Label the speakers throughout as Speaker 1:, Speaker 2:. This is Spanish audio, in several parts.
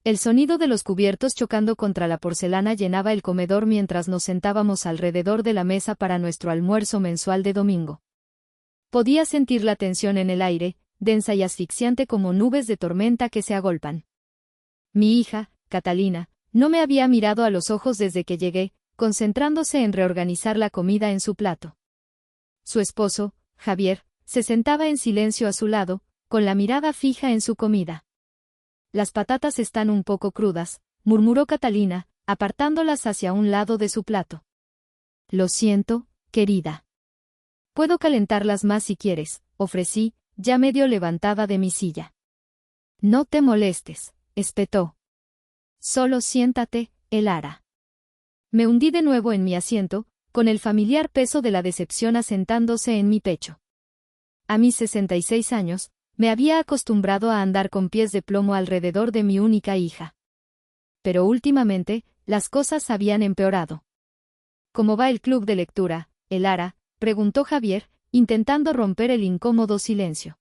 Speaker 1: El sonido de los cubiertos chocando contra la porcelana llenaba el comedor mientras nos sentábamos alrededor de la mesa para nuestro almuerzo mensual de domingo. Podía sentir la tensión en el aire, densa y asfixiante como nubes de tormenta que se agolpan. Mi hija, Catalina, no me había mirado a los ojos desde que llegué, concentrándose en reorganizar la comida en su plato. Su esposo, Javier, se sentaba en silencio a su lado, con la mirada fija en su comida. Las patatas están un poco crudas, murmuró Catalina, apartándolas hacia un lado de su plato. Lo siento, querida. Puedo calentarlas más si quieres, ofrecí, ya medio levantada de mi silla. No te molestes, espetó. Solo siéntate, Elara. Me hundí de nuevo en mi asiento, con el familiar peso de la decepción asentándose en mi pecho. A mis 66 años, me había acostumbrado a andar con pies de plomo alrededor de mi única hija. Pero últimamente, las cosas habían empeorado. ¿Cómo va el club de lectura, Elara?, preguntó Javier, intentando romper el incómodo silencio.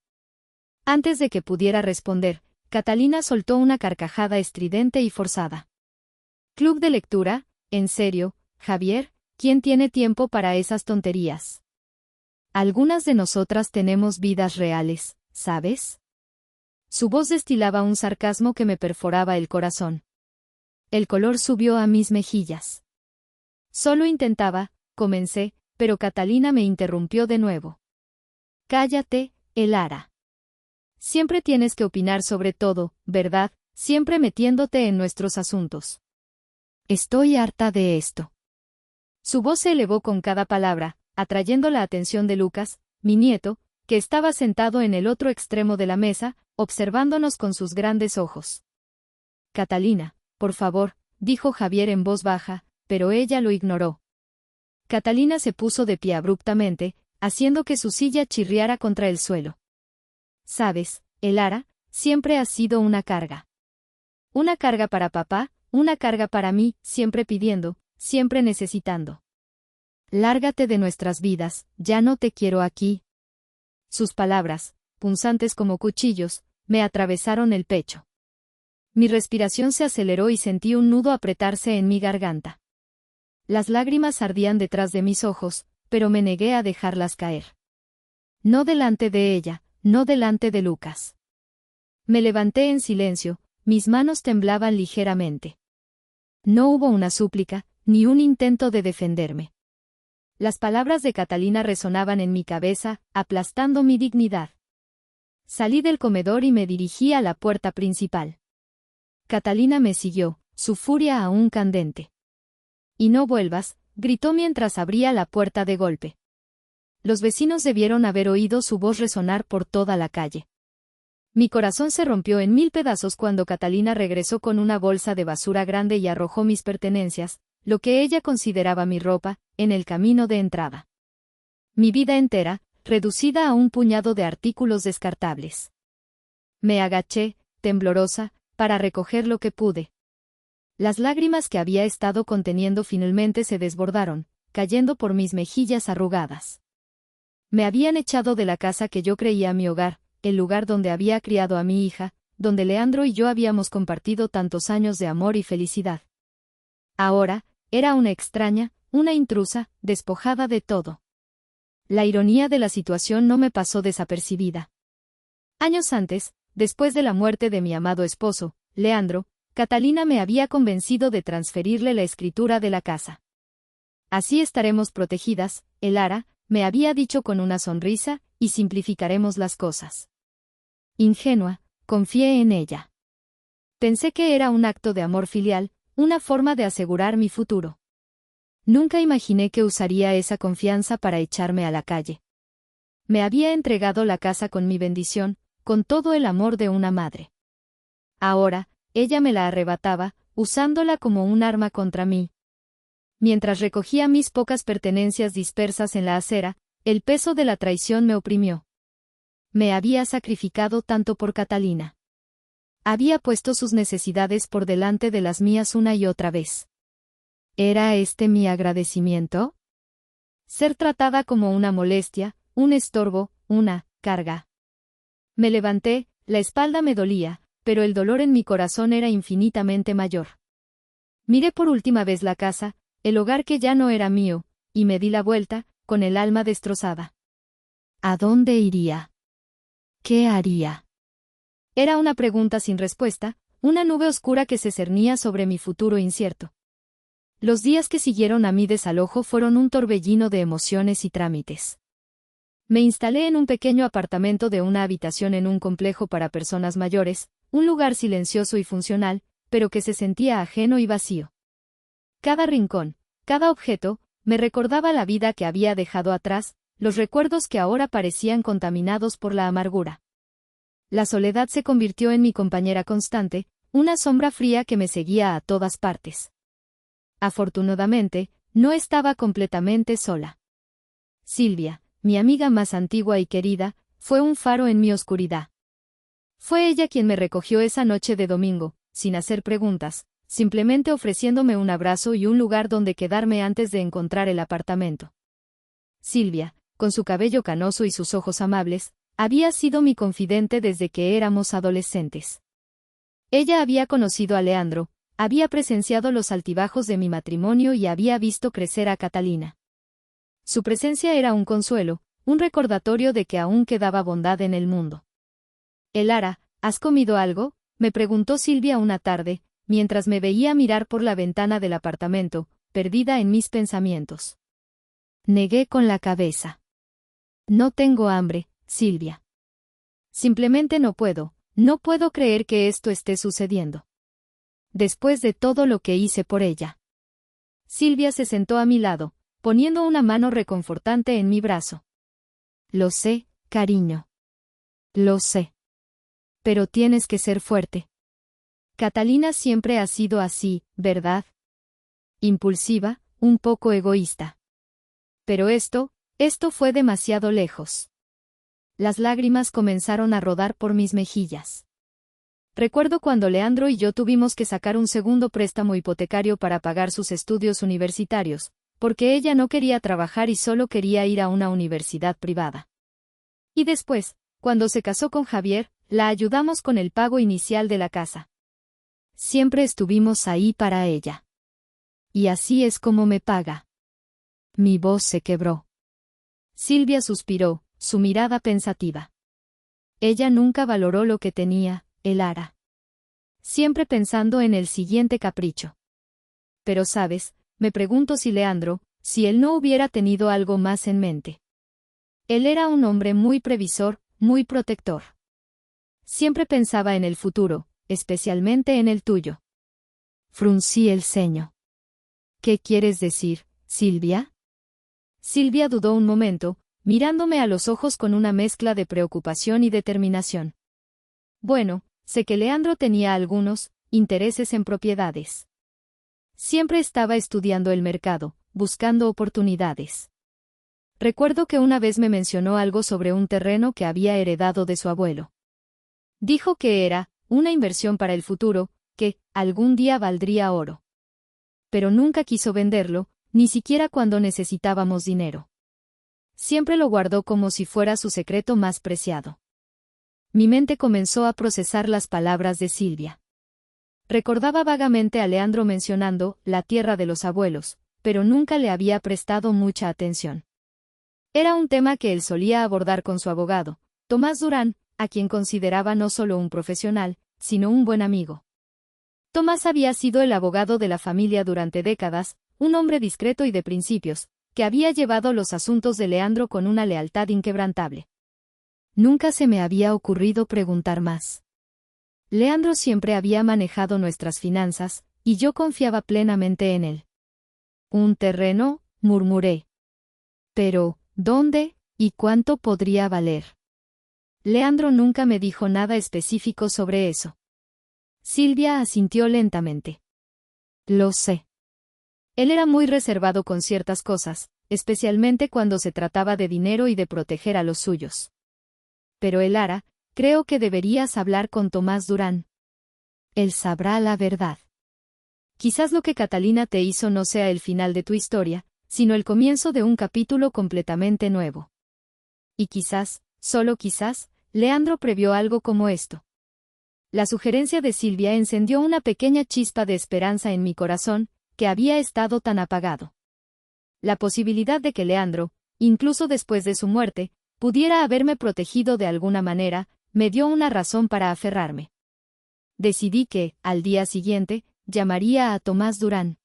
Speaker 1: Antes de que pudiera responder, Catalina soltó una carcajada estridente y forzada. ¿Club de lectura? ¿En serio, Javier? ¿Quién tiene tiempo para esas tonterías? Algunas de nosotras tenemos vidas reales, ¿sabes? Su voz destilaba un sarcasmo que me perforaba el corazón. El color subió a mis mejillas. Solo intentaba, comencé, pero Catalina me interrumpió de nuevo. Cállate, Elara. Siempre tienes que opinar sobre todo, ¿verdad? Siempre metiéndote en nuestros asuntos. Estoy harta de esto. Su voz se elevó con cada palabra, atrayendo la atención de Lucas, mi nieto, que estaba sentado en el otro extremo de la mesa, observándonos con sus grandes ojos. Catalina, por favor, dijo Javier en voz baja, pero ella lo ignoró. Catalina se puso de pie abruptamente, haciendo que su silla chirriara contra el suelo. Sabes, Elara, siempre has sido una carga. Una carga para papá, una carga para mí, siempre pidiendo, siempre necesitando. Lárgate de nuestras vidas, ya no te quiero aquí. Sus palabras, punzantes como cuchillos, me atravesaron el pecho. Mi respiración se aceleró y sentí un nudo apretarse en mi garganta. Las lágrimas ardían detrás de mis ojos, pero me negué a dejarlas caer. No delante de ella, no delante de Lucas. Me levanté en silencio, mis manos temblaban ligeramente. No hubo una súplica, ni un intento de defenderme. Las palabras de Catalina resonaban en mi cabeza, aplastando mi dignidad. Salí del comedor y me dirigí a la puerta principal. Catalina me siguió, su furia aún candente. Y no vuelvas, gritó mientras abría la puerta de golpe. Los vecinos debieron haber oído su voz resonar por toda la calle. Mi corazón se rompió en 1000 pedazos cuando Catalina regresó con una bolsa de basura grande y arrojó mis pertenencias, lo que ella consideraba mi ropa, en el camino de entrada. Mi vida entera, reducida a un puñado de artículos descartables. Me agaché, temblorosa, para recoger lo que pude. Las lágrimas que había estado conteniendo finalmente se desbordaron, cayendo por mis mejillas arrugadas. Me habían echado de la casa que yo creía mi hogar, el lugar donde había criado a mi hija, donde Leandro y yo habíamos compartido tantos años de amor y felicidad. Ahora, era una extraña, una intrusa, despojada de todo. La ironía de la situación no me pasó desapercibida. Años antes, después de la muerte de mi amado esposo, Leandro, Catalina me había convencido de transferirle la escritura de la casa. Así estaremos protegidas, Elara, me había dicho con una sonrisa, y simplificaremos las cosas. Ingenua, confié en ella. Pensé que era un acto de amor filial, una forma de asegurar mi futuro. Nunca imaginé que usaría esa confianza para echarme a la calle. Me había entregado la casa con mi bendición, con todo el amor de una madre. Ahora, ella me la arrebataba, usándola como un arma contra mí. Mientras recogía mis pocas pertenencias dispersas en la acera, el peso de la traición me oprimió. Me había sacrificado tanto por Catalina. Había puesto sus necesidades por delante de las mías una y otra vez. ¿Era este mi agradecimiento? Ser tratada como una molestia, un estorbo, una carga. Me levanté, la espalda me dolía, pero el dolor en mi corazón era infinitamente mayor. Miré por última vez la casa, el hogar que ya no era mío, y me di la vuelta, con el alma destrozada. ¿A dónde iría? ¿Qué haría? Era una pregunta sin respuesta, una nube oscura que se cernía sobre mi futuro incierto. Los días que siguieron a mi desalojo fueron un torbellino de emociones y trámites. Me instalé en un pequeño apartamento de una habitación en un complejo para personas mayores, un lugar silencioso y funcional, pero que se sentía ajeno y vacío. Cada rincón, cada objeto, me recordaba la vida que había dejado atrás, los recuerdos que ahora parecían contaminados por la amargura. La soledad se convirtió en mi compañera constante, una sombra fría que me seguía a todas partes. Afortunadamente, no estaba completamente sola. Silvia, mi amiga más antigua y querida, fue un faro en mi oscuridad. Fue ella quien me recogió esa noche de domingo, sin hacer preguntas, simplemente ofreciéndome un abrazo y un lugar donde quedarme antes de encontrar el apartamento. Silvia, con su cabello canoso y sus ojos amables, había sido mi confidente desde que éramos adolescentes. Ella había conocido a Leandro, había presenciado los altibajos de mi matrimonio y había visto crecer a Catalina. Su presencia era un consuelo, un recordatorio de que aún quedaba bondad en el mundo. Elara, ¿has comido algo?, me preguntó Silvia una tarde, mientras me veía mirar por la ventana del apartamento, perdida en mis pensamientos. Negué con la cabeza. No tengo hambre, Silvia. Simplemente no puedo creer que esto esté sucediendo. Después de todo lo que hice por ella. Silvia se sentó a mi lado, poniendo una mano reconfortante en mi brazo. Lo sé, cariño. Lo sé. Pero tienes que ser fuerte. Catalina siempre ha sido así, ¿verdad? Impulsiva, un poco egoísta. Pero esto fue demasiado lejos. Las lágrimas comenzaron a rodar por mis mejillas. Recuerdo cuando Leandro y yo tuvimos que sacar un segundo préstamo hipotecario para pagar sus estudios universitarios, porque ella no quería trabajar y solo quería ir a una universidad privada. Y después, cuando se casó con Javier, la ayudamos con el pago inicial de la casa. Siempre estuvimos ahí para ella. Y así es como me paga. Mi voz se quebró. Silvia suspiró, su mirada pensativa. Ella nunca valoró lo que tenía, Elara. Siempre pensando en el siguiente capricho. Pero sabes, me pregunto si Leandro, si él no hubiera tenido algo más en mente. Él era un hombre muy previsor, muy protector. Siempre pensaba en el futuro, especialmente en el tuyo. Fruncí el ceño. ¿Qué quieres decir, Silvia? Silvia dudó un momento, mirándome a los ojos con una mezcla de preocupación y determinación. Bueno, sé que Leandro tenía algunos intereses en propiedades. Siempre estaba estudiando el mercado, buscando oportunidades. Recuerdo que una vez me mencionó algo sobre un terreno que había heredado de su abuelo. Dijo que era una inversión para el futuro, que algún día valdría oro. Pero nunca quiso venderlo, ni siquiera cuando necesitábamos dinero. Siempre lo guardó como si fuera su secreto más preciado. Mi mente comenzó a procesar las palabras de Silvia. Recordaba vagamente a Leandro mencionando la tierra de los abuelos, pero nunca le había prestado mucha atención. Era un tema que él solía abordar con su abogado, Tomás Durán, a quien consideraba no solo un profesional, sino un buen amigo. Tomás había sido el abogado de la familia durante décadas, un hombre discreto y de principios, que había llevado los asuntos de Leandro con una lealtad inquebrantable. Nunca se me había ocurrido preguntar más. Leandro siempre había manejado nuestras finanzas, y yo confiaba plenamente en él. ¿Un terreno?, murmuré. Pero, ¿dónde, y cuánto podría valer? Leandro nunca me dijo nada específico sobre eso. Silvia asintió lentamente. Lo sé. Él era muy reservado con ciertas cosas, especialmente cuando se trataba de dinero y de proteger a los suyos. Pero Elara, creo que deberías hablar con Tomás Durán. Él sabrá la verdad. Quizás lo que Catalina te hizo no sea el final de tu historia, sino el comienzo de un capítulo completamente nuevo. Y quizás, solo quizás, Leandro previó algo como esto. La sugerencia de Silvia encendió una pequeña chispa de esperanza en mi corazón, que había estado tan apagado. La posibilidad de que Leandro, incluso después de su muerte, pudiera haberme protegido de alguna manera, me dio una razón para aferrarme. Decidí que, al día siguiente, llamaría a Tomás Durán.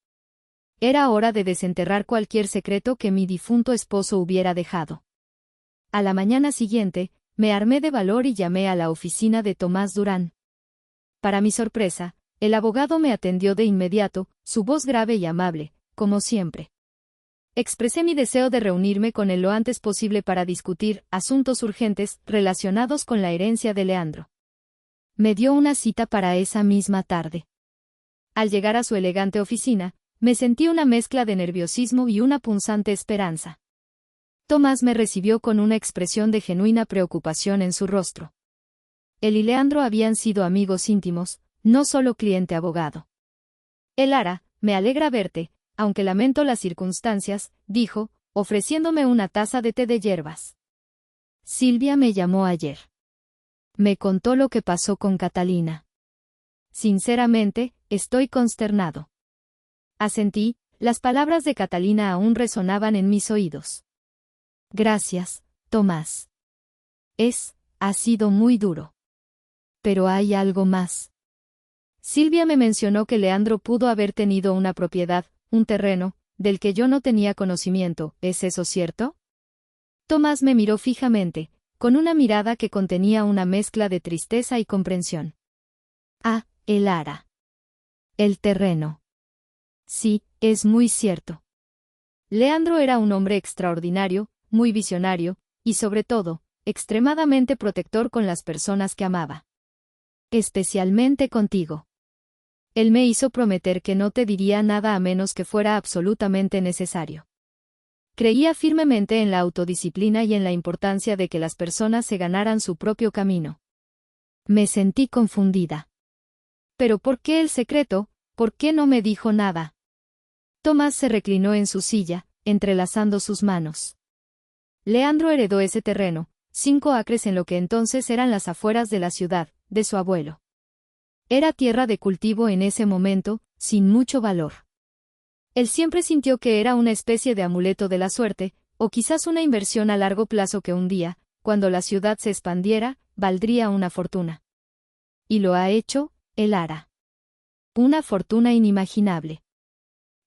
Speaker 1: Era hora de desenterrar cualquier secreto que mi difunto esposo hubiera dejado. A la mañana siguiente, me armé de valor y llamé a la oficina de Tomás Durán. Para mi sorpresa, el abogado me atendió de inmediato, su voz grave y amable, como siempre. Expresé mi deseo de reunirme con él lo antes posible para discutir asuntos urgentes relacionados con la herencia de Leandro. Me dio una cita para esa misma tarde. Al llegar a su elegante oficina, me sentí una mezcla de nerviosismo y una punzante esperanza. Tomás me recibió con una expresión de genuina preocupación en su rostro. Él y Leandro habían sido amigos íntimos, no solo cliente-abogado. Lara, me alegra verte, aunque lamento las circunstancias, dijo, ofreciéndome una taza de té de hierbas. Silvia me llamó ayer. Me contó lo que pasó con Catalina. Sinceramente, estoy consternado. Asentí, las palabras de Catalina aún resonaban en mis oídos. Gracias, Tomás. Ha sido muy duro. Pero hay algo más. Silvia me mencionó que Leandro pudo haber tenido una propiedad, un terreno, del que yo no tenía conocimiento. ¿Es eso cierto? Tomás me miró fijamente, con una mirada que contenía una mezcla de tristeza y comprensión. Ah, Lara. El terreno. Sí, es muy cierto. Leandro era un hombre extraordinario, muy visionario, y sobre todo, extremadamente protector con las personas que amaba. Especialmente contigo. Él me hizo prometer que no te diría nada a menos que fuera absolutamente necesario. Creía firmemente en la autodisciplina y en la importancia de que las personas se ganaran su propio camino. Me sentí confundida. ¿Pero por qué el secreto? ¿Por qué no me dijo nada? Tomás se reclinó en su silla, entrelazando sus manos. Leandro heredó ese terreno, 5 acres en lo que entonces eran las afueras de la ciudad, de su abuelo. Era tierra de cultivo en ese momento, sin mucho valor. Él siempre sintió que era una especie de amuleto de la suerte, o quizás una inversión a largo plazo que un día, cuando la ciudad se expandiera, valdría una fortuna. Y lo ha hecho, Lara. Una fortuna inimaginable.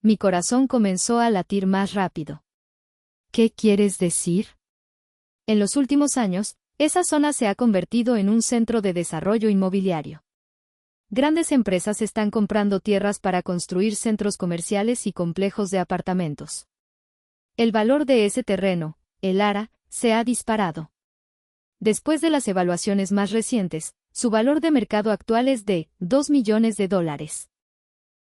Speaker 1: Mi corazón comenzó a latir más rápido. ¿Qué quieres decir? En los últimos años, esa zona se ha convertido en un centro de desarrollo inmobiliario. Grandes empresas están comprando tierras para construir centros comerciales y complejos de apartamentos. El valor de ese terreno, Lara, se ha disparado. Después de las evaluaciones más recientes, su valor de mercado actual es de $2 millones.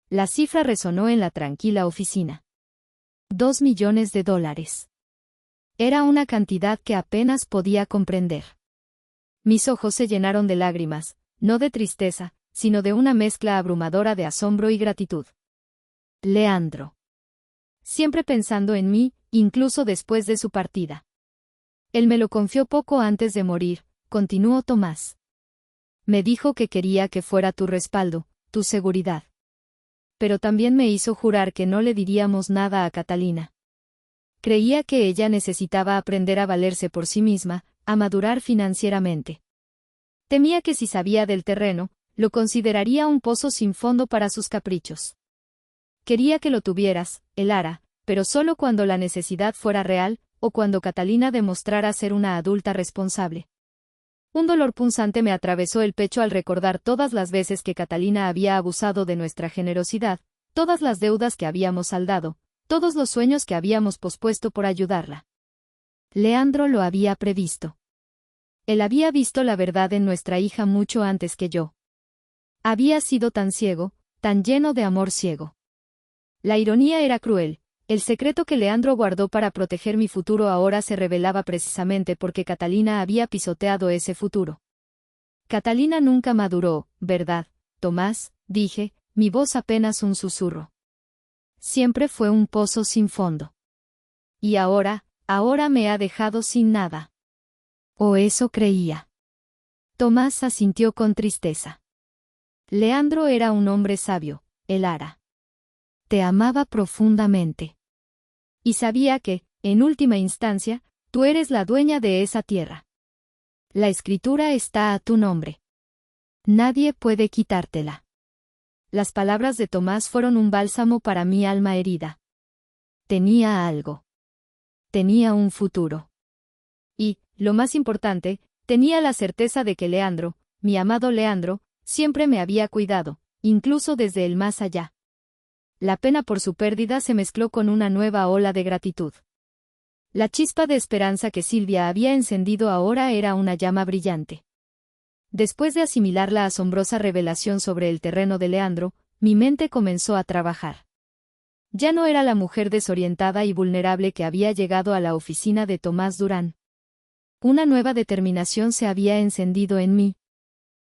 Speaker 1: La cifra resonó en la tranquila oficina. $2 millones. Era una cantidad que apenas podía comprender. Mis ojos se llenaron de lágrimas, no de tristeza, sino de una mezcla abrumadora de asombro y gratitud. Leandro. Siempre pensando en mí, incluso después de su partida. Él me lo confió poco antes de morir, continuó Tomás. Me dijo que quería que fuera tu respaldo, tu seguridad. Pero también me hizo jurar que no le diríamos nada a Catalina. Creía que ella necesitaba aprender a valerse por sí misma, a madurar financieramente. Temía que si sabía del terreno, lo consideraría un pozo sin fondo para sus caprichos. Quería que lo tuvieras, Lara, pero solo cuando la necesidad fuera real, o cuando Catalina demostrara ser una adulta responsable. Un dolor punzante me atravesó el pecho al recordar todas las veces que Catalina había abusado de nuestra generosidad, todas las deudas que habíamos saldado, todos los sueños que habíamos pospuesto por ayudarla. Leandro lo había previsto. Él había visto la verdad en nuestra hija mucho antes que yo. Había sido tan ciego, tan lleno de amor ciego. La ironía era cruel. El secreto que Leandro guardó para proteger mi futuro ahora se revelaba precisamente porque Catalina había pisoteado ese futuro. Catalina nunca maduró, ¿verdad, Tomás? Dije, mi voz apenas un susurro. Siempre fue un pozo sin fondo. Y ahora me ha dejado sin nada. O eso creía. Tomás asintió con tristeza. Leandro era un hombre sabio, Elara. Te amaba profundamente. Y sabía que, en última instancia, tú eres la dueña de esa tierra. La escritura está a tu nombre. Nadie puede quitártela. Las palabras de Tomás fueron un bálsamo para mi alma herida. Tenía algo. Tenía un futuro. Y, lo más importante, tenía la certeza de que Leandro, mi amado Leandro, siempre me había cuidado, incluso desde el más allá. La pena por su pérdida se mezcló con una nueva ola de gratitud. La chispa de esperanza que Silvia había encendido ahora era una llama brillante. Después de asimilar la asombrosa revelación sobre el terreno de Leandro, mi mente comenzó a trabajar. Ya no era la mujer desorientada y vulnerable que había llegado a la oficina de Tomás Durán. Una nueva determinación se había encendido en mí.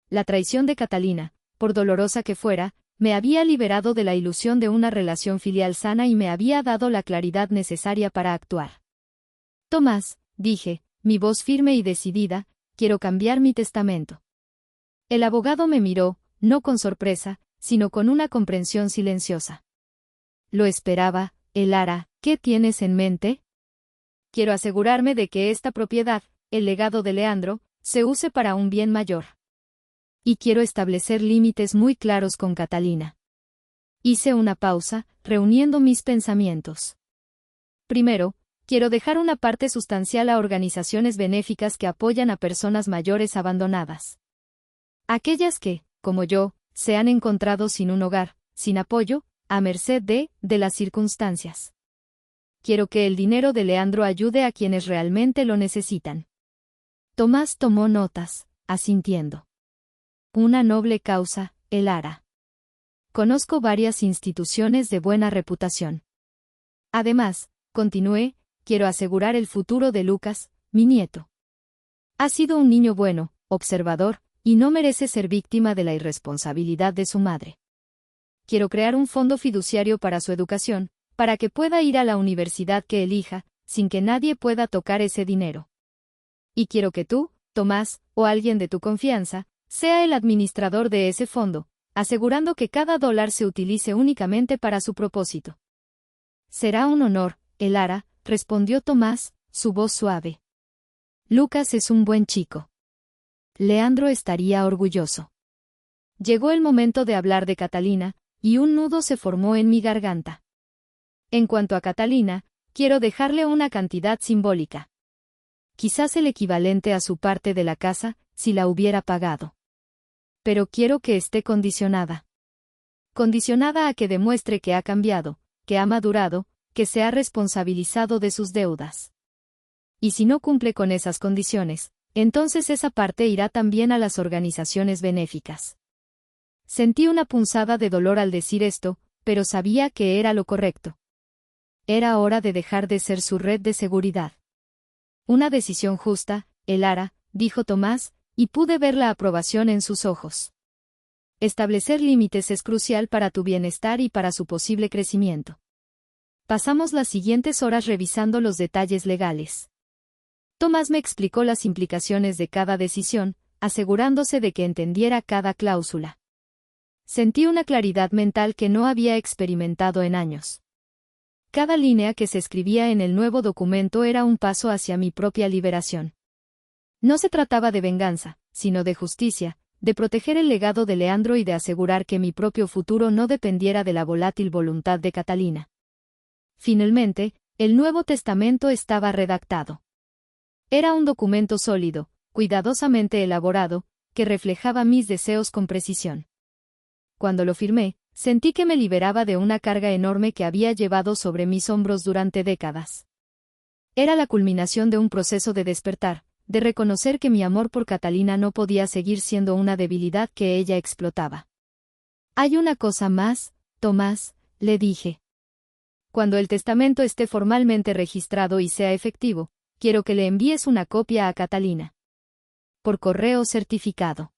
Speaker 1: La traición de Catalina, por dolorosa que fuera, me había liberado de la ilusión de una relación filial sana y me había dado la claridad necesaria para actuar. Tomás, dije, mi voz firme y decidida, quiero cambiar mi testamento. El abogado me miró, no con sorpresa, sino con una comprensión silenciosa. Lo esperaba, Elara, ¿qué tienes en mente? Quiero asegurarme de que esta propiedad, el legado de Leandro, se use para un bien mayor. Y quiero establecer límites muy claros con Catalina. Hice una pausa, reuniendo mis pensamientos. Primero, quiero dejar una parte sustancial a organizaciones benéficas que apoyan a personas mayores abandonadas. Aquellas que, como yo, se han encontrado sin un hogar, sin apoyo, a merced de las circunstancias. Quiero que el dinero de Leandro ayude a quienes realmente lo necesitan. Tomás tomó notas, asintiendo. Una noble causa, Elara. Conozco varias instituciones de buena reputación. Además, continué, quiero asegurar el futuro de Lucas, mi nieto. Ha sido un niño bueno, observador, y no merece ser víctima de la irresponsabilidad de su madre. Quiero crear un fondo fiduciario para su educación, para que pueda ir a la universidad que elija, sin que nadie pueda tocar ese dinero. Y quiero que tú, Tomás, o alguien de tu confianza, sea el administrador de ese fondo, asegurando que cada dólar se utilice únicamente para su propósito. Será un honor, Elara, respondió Tomás, su voz suave. Lucas es un buen chico. Leandro estaría orgulloso. Llegó el momento de hablar de Catalina, y un nudo se formó en mi garganta. En cuanto a Catalina, quiero dejarle una cantidad simbólica. Quizás el equivalente a su parte de la casa, si la hubiera pagado. Pero quiero que esté condicionada. Condicionada a que demuestre que ha cambiado, que ha madurado, que se ha responsabilizado de sus deudas. Y si no cumple con esas condiciones, entonces esa parte irá también a las organizaciones benéficas. Sentí una punzada de dolor al decir esto, pero sabía que era lo correcto. Era hora de dejar de ser su red de seguridad. Una decisión justa, Elara, dijo Tomás, y pude ver la aprobación en sus ojos. Establecer límites es crucial para tu bienestar y para su posible crecimiento. Pasamos las siguientes horas revisando los detalles legales. Tomás me explicó las implicaciones de cada decisión, asegurándose de que entendiera cada cláusula. Sentí una claridad mental que no había experimentado en años. Cada línea que se escribía en el nuevo documento era un paso hacia mi propia liberación. No se trataba de venganza, sino de justicia, de proteger el legado de Leandro y de asegurar que mi propio futuro no dependiera de la volátil voluntad de Catalina. Finalmente, el Nuevo Testamento estaba redactado. Era un documento sólido, cuidadosamente elaborado, que reflejaba mis deseos con precisión. Cuando lo firmé, sentí que me liberaba de una carga enorme que había llevado sobre mis hombros durante décadas. Era la culminación de un proceso de despertar, de reconocer que mi amor por Catalina no podía seguir siendo una debilidad que ella explotaba. Hay una cosa más, Tomás, le dije. Cuando el testamento esté formalmente registrado y sea efectivo, quiero que le envíes una copia a Catalina. Por correo certificado.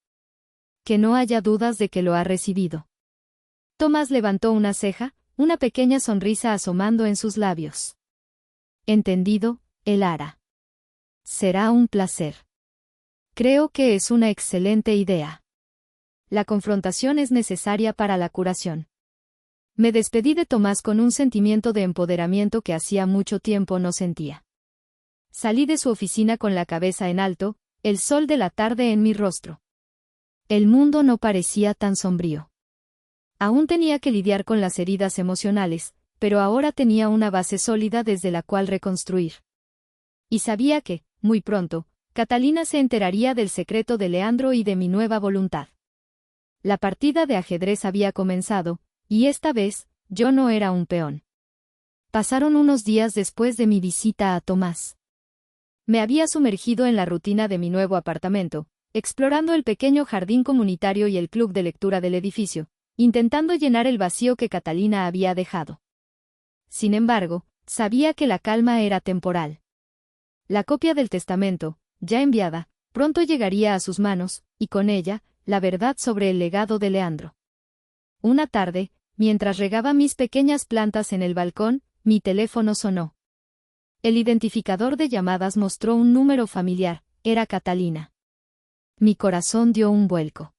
Speaker 1: Que no haya dudas de que lo ha recibido. Tomás levantó una ceja, una pequeña sonrisa asomando en sus labios. Entendido, Elara. Será un placer. Creo que es una excelente idea. la confrontación es necesaria para la curación. Me despedí de Tomás con un sentimiento de empoderamiento que hacía mucho tiempo no sentía. Salí de su oficina con la cabeza en alto, el sol de la tarde en mi rostro. El mundo no parecía tan sombrío. Aún tenía que lidiar con las heridas emocionales, pero ahora tenía una base sólida desde la cual reconstruir. Y sabía que, muy pronto, Catalina se enteraría del secreto de Leandro y de mi nueva voluntad. La partida de ajedrez había comenzado, y esta vez, yo no era un peón. Pasaron unos días después de mi visita a Tomás. Me había sumergido en la rutina de mi nuevo apartamento, explorando el pequeño jardín comunitario y el club de lectura del edificio, intentando llenar el vacío que Catalina había dejado. Sin embargo, sabía que la calma era temporal. La copia del testamento, ya enviada, pronto llegaría a sus manos, y con ella, la verdad sobre el legado de Leandro. Una tarde, mientras regaba mis pequeñas plantas en el balcón, mi teléfono sonó. El identificador de llamadas mostró un número familiar, era Catalina. Mi corazón dio un vuelco.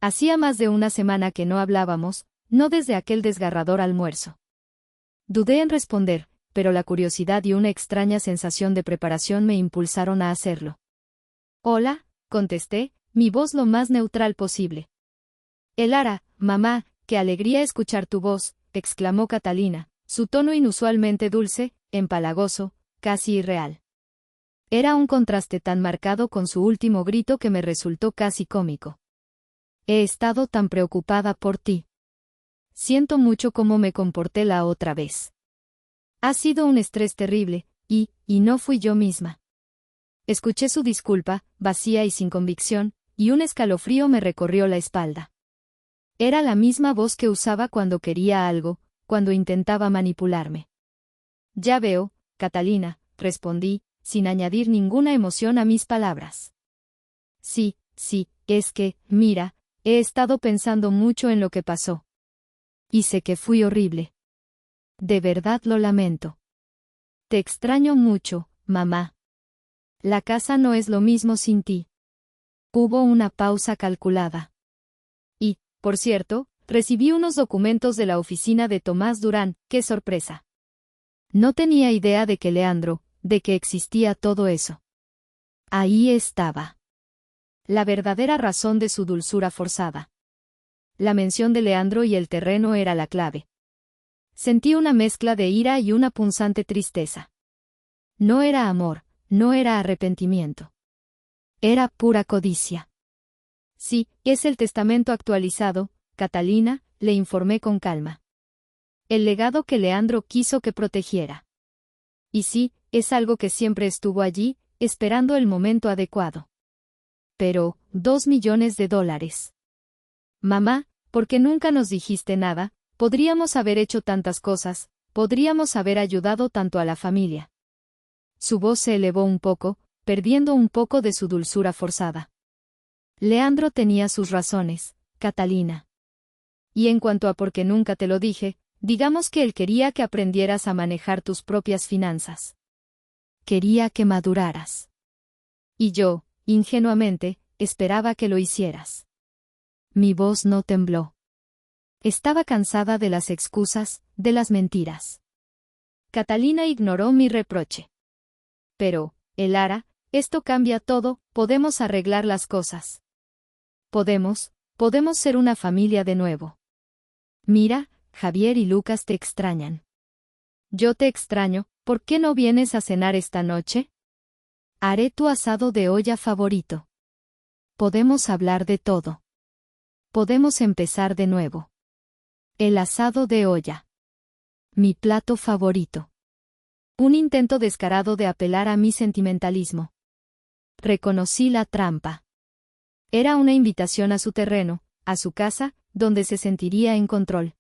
Speaker 1: Hacía más de una semana que no hablábamos, no desde aquel desgarrador almuerzo. Dudé en responder, pero la curiosidad y una extraña sensación de preparación me impulsaron a hacerlo. Hola, contesté, mi voz lo más neutral posible. Elara, mamá, qué alegría escuchar tu voz, exclamó Catalina, su tono inusualmente dulce, empalagoso, casi irreal. Era un contraste tan marcado con su último grito que me resultó casi cómico. He estado tan preocupada por ti. Siento mucho cómo me comporté la otra vez. Ha sido un estrés terrible, y no fui yo misma. Escuché su disculpa, vacía y sin convicción, y un escalofrío me recorrió la espalda. Era la misma voz que usaba cuando quería algo, cuando intentaba manipularme. Ya veo, Catalina, respondí, sin añadir ninguna emoción a mis palabras. Sí, es que, mira, he estado pensando mucho en lo que pasó. Y sé que fui horrible. De verdad lo lamento. Te extraño mucho, mamá. La casa no es lo mismo sin ti. Hubo una pausa calculada. Y, por cierto, recibí unos documentos de la oficina de Tomás Durán, ¡qué sorpresa! No tenía idea de que Leandro, de que existía todo eso. Ahí estaba. La verdadera razón de su dulzura forzada. La mención de Leandro y el terreno era la clave. Sentí una mezcla de ira y una punzante tristeza. No era amor, no era arrepentimiento. Era pura codicia. Sí, es el testamento actualizado, Catalina, le informé con calma. El legado que Leandro quiso que protegiera. Y sí, es algo que siempre estuvo allí, esperando el momento adecuado. Pero, $2 millones. Mamá, ¿por qué nunca nos dijiste nada? Podríamos haber hecho tantas cosas, podríamos haber ayudado tanto a la familia. Su voz se elevó un poco, perdiendo un poco de su dulzura forzada. Leandro tenía sus razones, Catalina. Y en cuanto a por qué nunca te lo dije, digamos que él quería que aprendieras a manejar tus propias finanzas. Quería que maduraras. Y yo, ingenuamente, esperaba que lo hicieras. Mi voz no tembló. Estaba cansada de las excusas, de las mentiras. Catalina ignoró mi reproche. Pero, Elara, esto cambia todo, podemos arreglar las cosas. Podemos ser una familia de nuevo. Mira, Javier y Lucas te extrañan. Yo te extraño, ¿por qué no vienes a cenar esta noche? Haré tu asado de olla favorito. Podemos hablar de todo. Podemos empezar de nuevo. El asado de olla. Mi plato favorito. Un intento descarado de apelar a mi sentimentalismo. Reconocí la trampa. Era una invitación a su terreno, a su casa, donde se sentiría en control.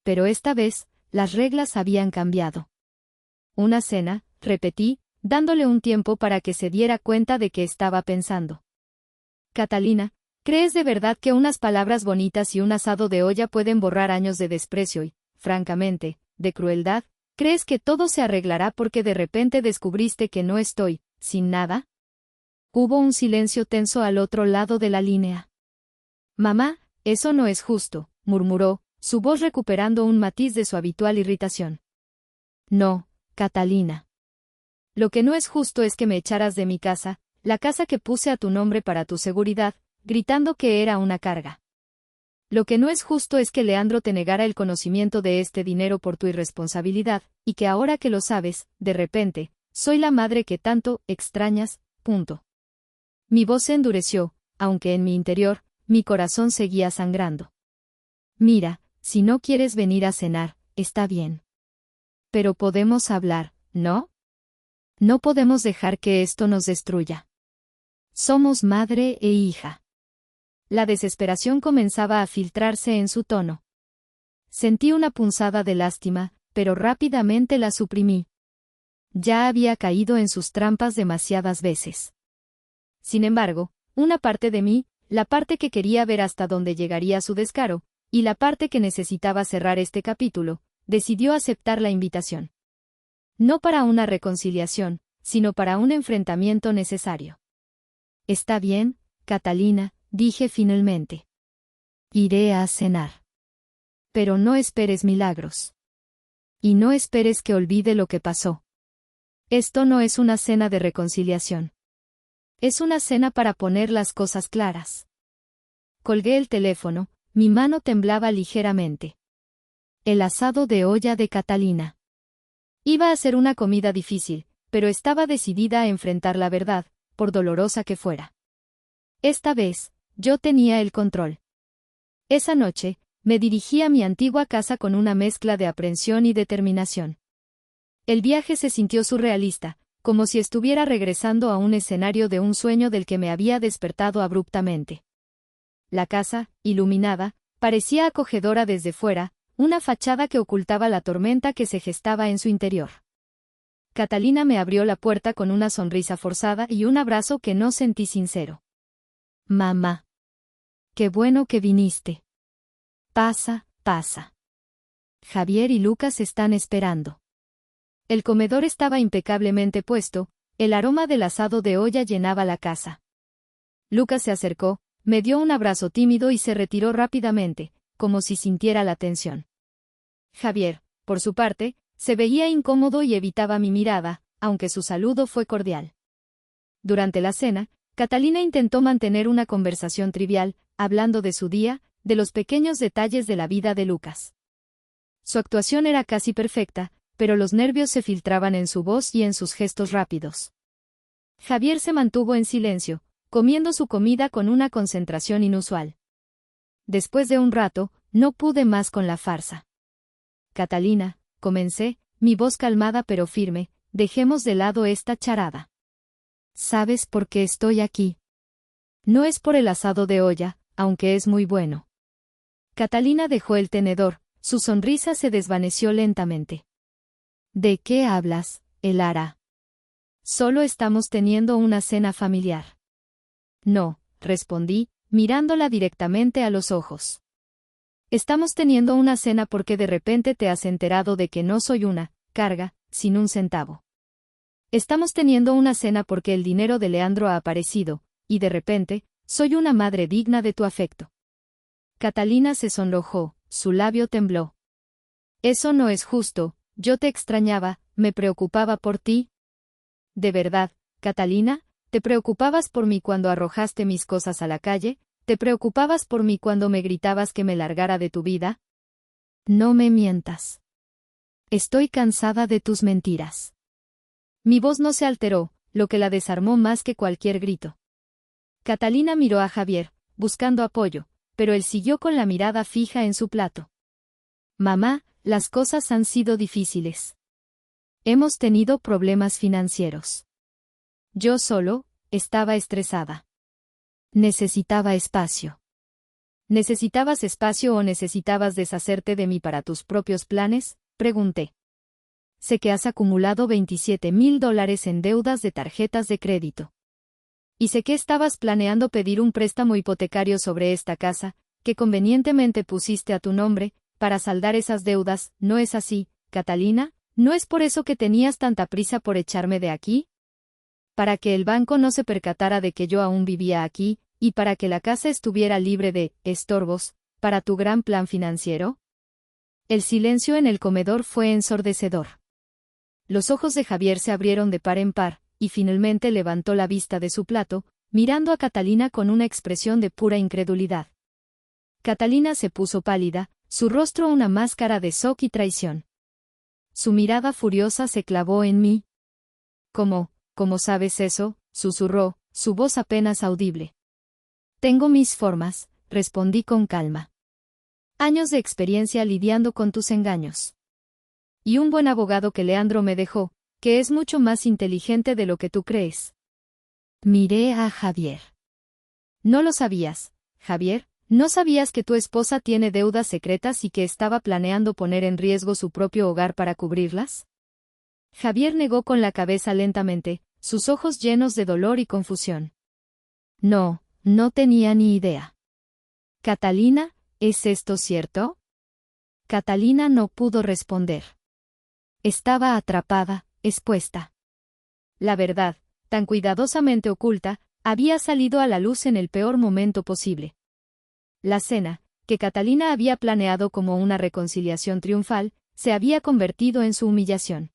Speaker 1: Pero esta vez, las reglas habían cambiado. Una cena, repetí, dándole un tiempo para que se diera cuenta de que estaba pensando. Catalina, ¿crees de verdad que unas palabras bonitas y un asado de olla pueden borrar años de desprecio y, francamente, de crueldad? ¿Crees que todo se arreglará porque de repente descubriste que no estoy, sin nada? Hubo un silencio tenso al otro lado de la línea. Mamá, eso no es justo, murmuró, su voz recuperando un matiz de su habitual irritación. No, Catalina. Lo que no es justo es que me echaras de mi casa, la casa que puse a tu nombre para tu seguridad, gritando que era una carga. Lo que no es justo es que Leandro te negara el conocimiento de este dinero por tu irresponsabilidad, y que ahora que lo sabes, de repente, soy la madre que tanto extrañas, punto. Mi voz se endureció, aunque en mi interior, mi corazón seguía sangrando. Mira, si no quieres venir a cenar, está bien. Pero podemos hablar, ¿no? No podemos dejar que esto nos destruya. Somos madre e hija. La desesperación comenzaba a filtrarse en su tono. Sentí una punzada de lástima, pero rápidamente la suprimí. Ya había caído en sus trampas demasiadas veces. Sin embargo, una parte de mí, la parte que quería ver hasta dónde llegaría su descaro, y la parte que necesitaba cerrar este capítulo, decidió aceptar la invitación. No para una reconciliación, sino para un enfrentamiento necesario. Está bien, Catalina, dije finalmente. Iré a cenar. Pero no esperes milagros. Y no esperes que olvide lo que pasó. Esto no es una cena de reconciliación. Es una cena para poner las cosas claras. Colgué el teléfono, mi mano temblaba ligeramente. El asado de olla de Catalina. Iba a ser una comida difícil, pero estaba decidida a enfrentar la verdad, por dolorosa que fuera. Esta vez, yo tenía el control. Esa noche, me dirigí a mi antigua casa con una mezcla de aprensión y determinación. El viaje se sintió surrealista, como si estuviera regresando a un escenario de un sueño del que me había despertado abruptamente. La casa, iluminada, parecía acogedora desde fuera, una fachada que ocultaba la tormenta que se gestaba en su interior. Catalina me abrió la puerta con una sonrisa forzada y un abrazo que no sentí sincero. Mamá. Qué bueno que viniste. Pasa, pasa. Javier y Lucas están esperando. El comedor estaba impecablemente puesto, el aroma del asado de olla llenaba la casa. Lucas se acercó, me dio un abrazo tímido y se retiró rápidamente, como si sintiera la tensión. Javier, por su parte, se veía incómodo y evitaba mi mirada, aunque su saludo fue cordial. Durante la cena, Catalina intentó mantener una conversación trivial, hablando de su día, de los pequeños detalles de la vida de Lucas. Su actuación era casi perfecta, pero los nervios se filtraban en su voz y en sus gestos rápidos. Javier se mantuvo en silencio, comiendo su comida con una concentración inusual. Después de un rato, no pude más con la farsa. Catalina, comencé, mi voz calmada pero firme, dejemos de lado esta charada. ¿Sabes por qué estoy aquí? No es por el asado de olla, aunque es muy bueno. Catalina dejó el tenedor, su sonrisa se desvaneció lentamente. ¿De qué hablas, Elara? Solo estamos teniendo una cena familiar. No, respondí, mirándola directamente a los ojos. Estamos teniendo una cena porque de repente te has enterado de que no soy una carga, sin un centavo. Estamos teniendo una cena porque el dinero de Leandro ha aparecido, y de repente, soy una madre digna de tu afecto. Catalina se sonrojó, su labio tembló. Eso no es justo, yo te extrañaba, me preocupaba por ti. ¿De verdad, Catalina? ¿Te preocupabas por mí cuando arrojaste mis cosas a la calle? ¿Te preocupabas por mí cuando me gritabas que me largara de tu vida? No me mientas. Estoy cansada de tus mentiras. Mi voz no se alteró, lo que la desarmó más que cualquier grito. Catalina miró a Javier, buscando apoyo, pero él siguió con la mirada fija en su plato. Mamá, las cosas han sido difíciles. Hemos tenido problemas financieros. Yo solo, estaba estresada. Necesitaba espacio. ¿Necesitabas espacio o necesitabas deshacerte de mí para tus propios planes? Pregunté. Sé que has acumulado $27,000 en deudas de tarjetas de crédito. Y sé que estabas planeando pedir un préstamo hipotecario sobre esta casa, que convenientemente pusiste a tu nombre, para saldar esas deudas, ¿no es así, Catalina? ¿No es por eso que tenías tanta prisa por echarme de aquí? Para que el banco no se percatara de que yo aún vivía aquí, ¿Y para que la casa estuviera libre de estorbos, para tu gran plan financiero? El silencio en el comedor fue ensordecedor. Los ojos de Javier se abrieron de par en par, y finalmente levantó la vista de su plato, mirando a Catalina con una expresión de pura incredulidad. Catalina se puso pálida, su rostro una máscara de shock y traición. Su mirada furiosa se clavó en mí. ¿Cómo sabes eso?, susurró, su voz apenas audible. Tengo mis formas, respondí con calma. Años de experiencia lidiando con tus engaños. Y un buen abogado que Leandro me dejó, que es mucho más inteligente de lo que tú crees. Miré a Javier. ¿No lo sabías, Javier? ¿No sabías que tu esposa tiene deudas secretas y que estaba planeando poner en riesgo su propio hogar para cubrirlas? Javier negó con la cabeza lentamente, sus ojos llenos de dolor y confusión. No tenía ni idea. Catalina, ¿es esto cierto? Catalina no pudo responder. Estaba atrapada, expuesta. La verdad, tan cuidadosamente oculta, había salido a la luz en el peor momento posible. La cena, que Catalina había planeado como una reconciliación triunfal, se había convertido en su humillación.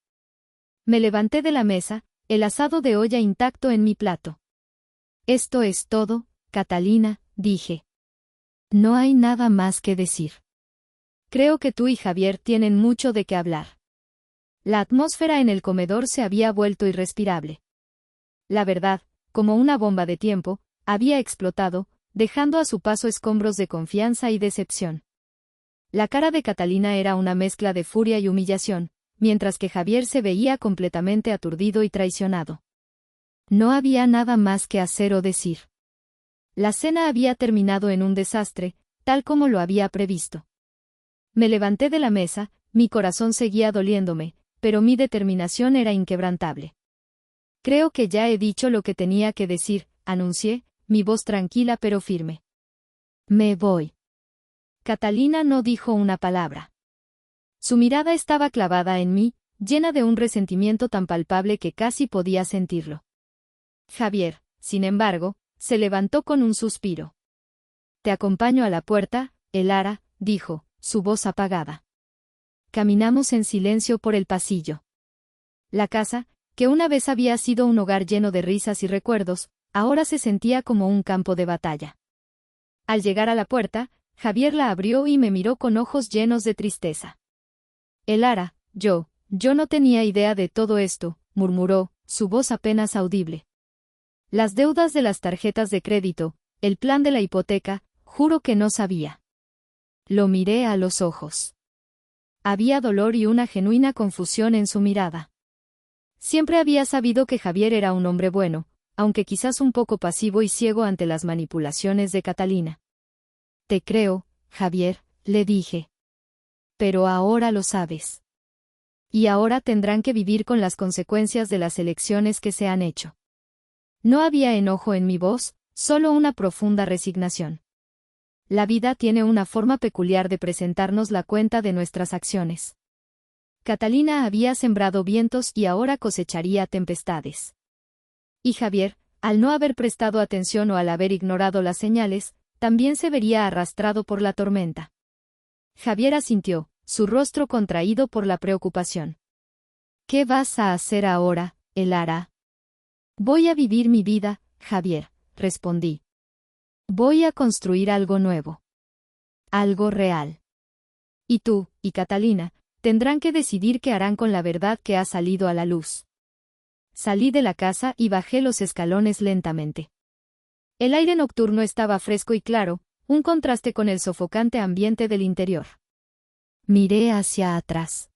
Speaker 1: Me levanté de la mesa, el asado de olla intacto en mi plato. Esto es todo, Catalina, dije. No hay nada más que decir. Creo que tú y Javier tienen mucho de qué hablar. La atmósfera en el comedor se había vuelto irrespirable. La verdad, como una bomba de tiempo, había explotado, dejando a su paso escombros de confianza y decepción. La cara de Catalina era una mezcla de furia y humillación, mientras que Javier se veía completamente aturdido y traicionado. No había nada más que hacer o decir. La cena había terminado en un desastre, tal como lo había previsto. Me levanté de la mesa, mi corazón seguía doliéndome, pero mi determinación era inquebrantable. Creo que ya he dicho lo que tenía que decir, anuncié, mi voz tranquila pero firme. Me voy. Catalina no dijo una palabra. Su mirada estaba clavada en mí, llena de un resentimiento tan palpable que casi podía sentirlo. Javier, sin embargo, se levantó con un suspiro. Te acompaño a la puerta, Elara, dijo, su voz apagada. Caminamos en silencio por el pasillo. La casa, que una vez había sido un hogar lleno de risas y recuerdos, ahora se sentía como un campo de batalla. Al llegar a la puerta, Javier la abrió y me miró con ojos llenos de tristeza. Elara, yo no tenía idea de todo esto, murmuró, su voz apenas audible. Las deudas de las tarjetas de crédito, el plan de la hipoteca, juro que no sabía. Lo miré a los ojos. Había dolor y una genuina confusión en su mirada. Siempre había sabido que Javier era un hombre bueno, aunque quizás un poco pasivo y ciego ante las manipulaciones de Catalina. Te creo, Javier, le dije. Pero ahora lo sabes. Y ahora tendrán que vivir con las consecuencias de las elecciones que se han hecho. No había enojo en mi voz, solo una profunda resignación. La vida tiene una forma peculiar de presentarnos la cuenta de nuestras acciones. Catalina había sembrado vientos y ahora cosecharía tempestades. Y Javier, al no haber prestado atención o al haber ignorado las señales, también se vería arrastrado por la tormenta. Javier asintió, su rostro contraído por la preocupación. ¿Qué vas a hacer ahora, Elara? Voy a vivir mi vida, Javier, respondí. Voy a construir algo nuevo. Algo real. Y tú, y Catalina, tendrán que decidir qué harán con la verdad que ha salido a la luz. Salí de la casa y bajé los escalones lentamente. El aire nocturno estaba fresco y claro, un contraste con el sofocante ambiente del interior. Miré hacia atrás.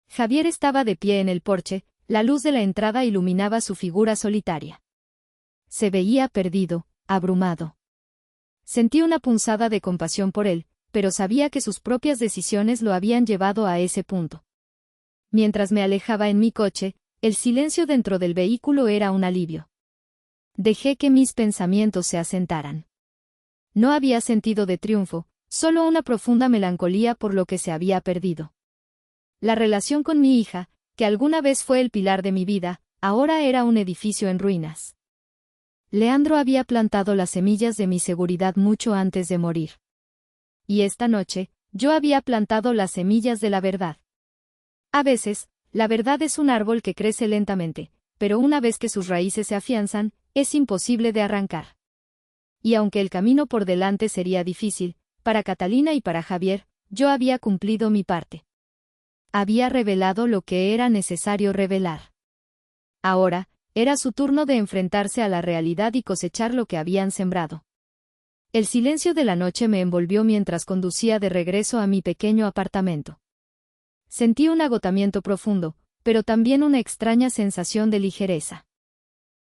Speaker 1: Javier estaba de pie en el porche, la luz de la entrada iluminaba su figura solitaria. Se veía perdido, abrumado. Sentí una punzada de compasión por él, pero sabía que sus propias decisiones lo habían llevado a ese punto. Mientras me alejaba en mi coche, el silencio dentro del vehículo era un alivio. Dejé que mis pensamientos se asentaran. No había sentido de triunfo, solo una profunda melancolía por lo que se había perdido. La relación con mi hija, que alguna vez fue el pilar de mi vida, ahora era un edificio en ruinas. Leandro había plantado las semillas de mi seguridad mucho antes de morir. Y esta noche, yo había plantado las semillas de la verdad. A veces, la verdad es un árbol que crece lentamente, pero una vez que sus raíces se afianzan, es imposible de arrancar. Y aunque el camino por delante sería difícil, para Catalina y para Javier, yo había cumplido mi parte. Había revelado lo que era necesario revelar. Ahora, era su turno de enfrentarse a la realidad y cosechar lo que habían sembrado. El silencio de la noche me envolvió mientras conducía de regreso a mi pequeño apartamento. Sentí un agotamiento profundo, pero también una extraña sensación de ligereza.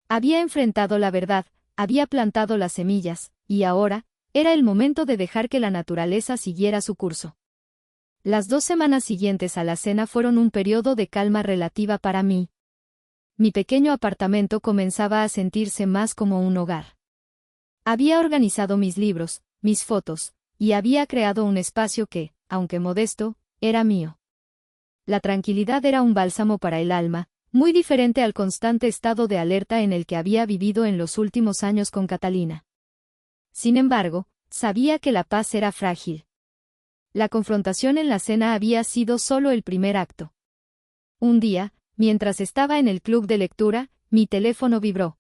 Speaker 1: Había enfrentado la verdad, había plantado las semillas, y ahora, era el momento de dejar que la naturaleza siguiera su curso. Las 2 semanas siguientes a la cena fueron un periodo de calma relativa para mí. Mi pequeño apartamento comenzaba a sentirse más como un hogar. Había organizado mis libros, mis fotos, y había creado un espacio que, aunque modesto, era mío. La tranquilidad era un bálsamo para el alma, muy diferente al constante estado de alerta en el que había vivido en los últimos años con Catalina. Sin embargo, sabía que la paz era frágil. La confrontación en la cena había sido solo el primer acto. Un día, mientras estaba en el club de lectura, mi teléfono vibró.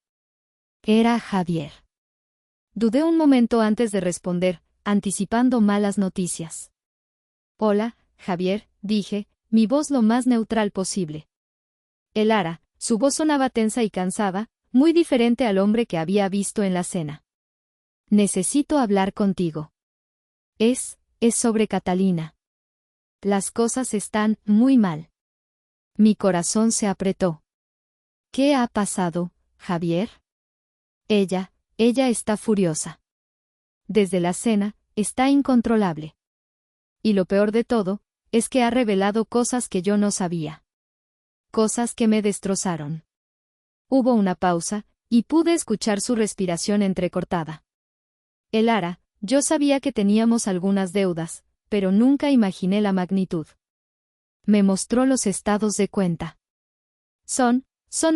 Speaker 1: Era Javier. Dudé un momento antes de responder, anticipando malas noticias. Hola, Javier, dije, mi voz lo más neutral posible. Lara, su voz sonaba tensa y cansada, muy diferente al hombre que había visto en la cena. Necesito hablar contigo. Es sobre Catalina. Las cosas están muy mal. Mi corazón se apretó. ¿Qué ha pasado, Javier? Ella está furiosa. Desde la cena, está incontrolable. Y lo peor de todo, es que ha revelado cosas que yo no sabía. Cosas que me destrozaron. Hubo una pausa, y pude escuchar su respiración entrecortada. Lara, yo sabía que teníamos algunas deudas, pero nunca imaginé la magnitud. Me mostró los estados de cuenta. Son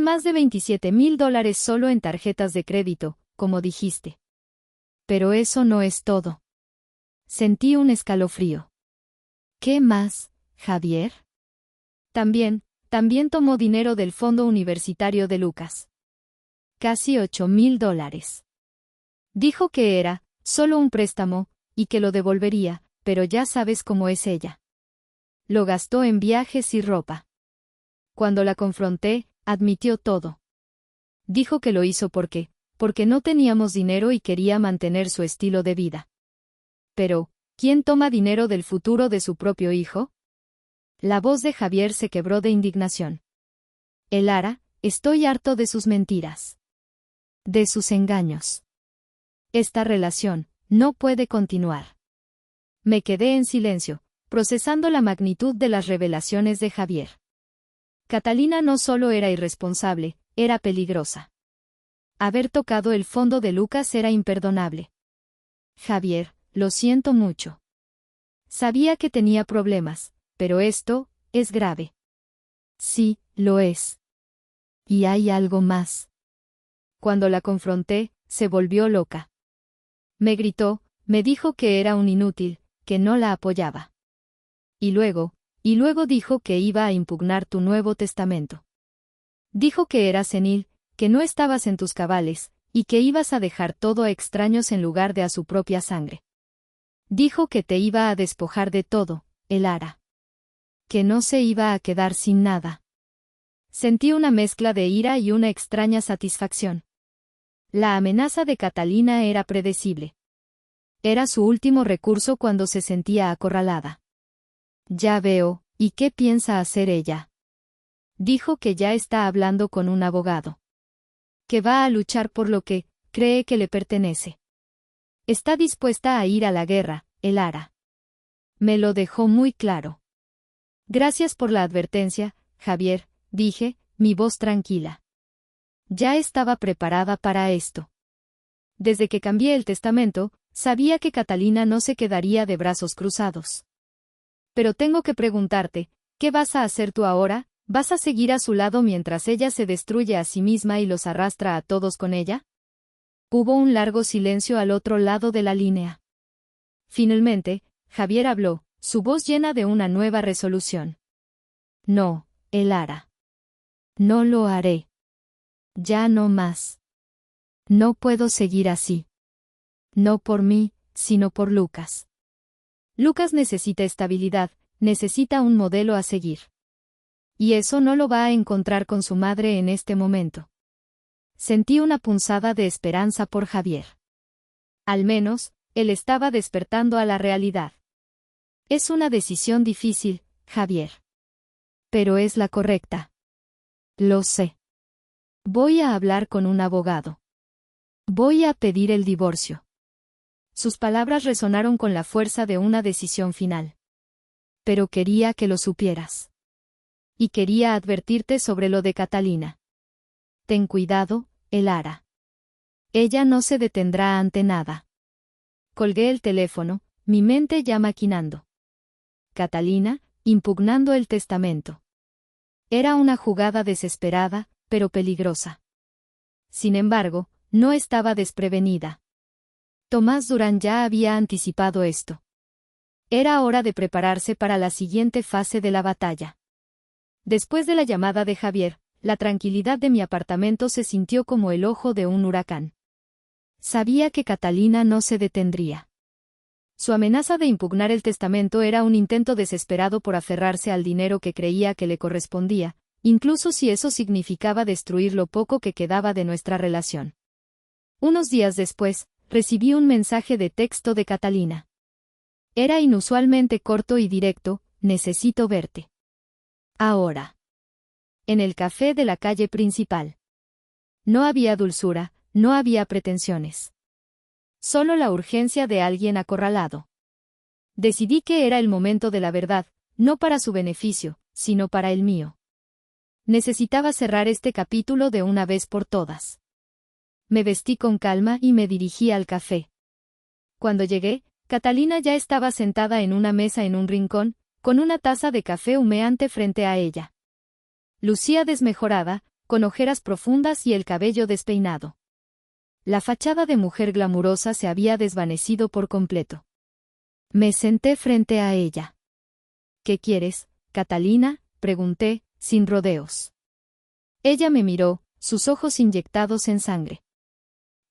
Speaker 1: más de $27,000 solo en tarjetas de crédito, como dijiste. Pero eso no es todo. Sentí un escalofrío. ¿Qué más, Javier? También tomó dinero del fondo universitario de Lucas. Casi $8,000. Dijo que era solo un préstamo, y que lo devolvería, pero ya sabes cómo es ella. Lo gastó en viajes y ropa. Cuando la confronté, admitió todo. Dijo que lo hizo porque no teníamos dinero y quería mantener su estilo de vida. Pero, ¿quién toma dinero del futuro de su propio hijo? La voz de Javier se quebró de indignación. Lara, estoy harto de sus mentiras. De sus engaños. Esta relación no puede continuar. Me quedé en silencio, procesando la magnitud de las revelaciones de Javier. Catalina no solo era irresponsable, era peligrosa. Haber tocado el fondo de Lucas era imperdonable. Javier, lo siento mucho. Sabía que tenía problemas, pero esto es grave. Sí, lo es. Y hay algo más. Cuando la confronté, se volvió loca. Me gritó, me dijo que era un inútil, que no la apoyaba. Y luego dijo que iba a impugnar tu Nuevo Testamento. Dijo que eras senil, que no estabas en tus cabales, y que ibas a dejar todo a extraños en lugar de a su propia sangre. Dijo que te iba a despojar de todo, Lara. Que no se iba a quedar sin nada. Sentí una mezcla de ira y una extraña satisfacción. La amenaza de Catalina era predecible. Era su último recurso cuando se sentía acorralada. Ya veo, ¿y qué piensa hacer ella? Dijo que ya está hablando con un abogado. Que va a luchar por lo que cree que le pertenece. Está dispuesta a ir a la guerra, Lara. Me lo dejó muy claro. Gracias por la advertencia, Javier, dije, mi voz tranquila. Ya estaba preparada para esto. Desde que cambié el testamento, sabía que Catalina no se quedaría de brazos cruzados. Pero tengo que preguntarte, ¿qué vas a hacer tú ahora? ¿Vas a seguir a su lado mientras ella se destruye a sí misma y los arrastra a todos con ella? Hubo un largo silencio al otro lado de la línea. Finalmente, Javier habló, su voz llena de una nueva resolución. No, Elara. No lo haré. Ya no más. No puedo seguir así. No por mí, sino por Lucas. Lucas necesita estabilidad, necesita un modelo a seguir. Y eso no lo va a encontrar con su madre en este momento. Sentí una punzada de esperanza por Javier. Al menos, él estaba despertando a la realidad. Es una decisión difícil, Javier. Pero es la correcta. Lo sé. Voy a hablar con un abogado. Voy a pedir el divorcio. Sus palabras resonaron con la fuerza de una decisión final. Pero quería que lo supieras. Y quería advertirte sobre lo de Catalina. Ten cuidado, Elara. Ella no se detendrá ante nada. Colgué el teléfono, mi mente ya maquinando. Catalina, impugnando el testamento. Era una jugada desesperada, pero peligrosa. Sin embargo, no estaba desprevenida. Tomás Durán ya había anticipado esto. Era hora de prepararse para la siguiente fase de la batalla. Después de la llamada de Javier, la tranquilidad de mi apartamento se sintió como el ojo de un huracán. Sabía que Catalina no se detendría. Su amenaza de impugnar el testamento era un intento desesperado por aferrarse al dinero que creía que le correspondía, incluso si eso significaba destruir lo poco que quedaba de nuestra relación. Unos días después, recibí un mensaje de texto de Catalina. Era inusualmente corto y directo: necesito verte. Ahora. En el café de la calle principal. No había dulzura, no había pretensiones. Solo la urgencia de alguien acorralado. Decidí que era el momento de la verdad, no para su beneficio, sino para el mío. Necesitaba cerrar este capítulo de una vez por todas. Me vestí con calma y me dirigí al café. Cuando llegué, Catalina ya estaba sentada en una mesa en un rincón, con una taza de café humeante frente a ella. Lucía desmejorada, con ojeras profundas y el cabello despeinado. La fachada de mujer glamurosa se había desvanecido por completo. Me senté frente a ella. ¿Qué quieres, Catalina?, pregunté, sin rodeos. Ella me miró, sus ojos inyectados en sangre.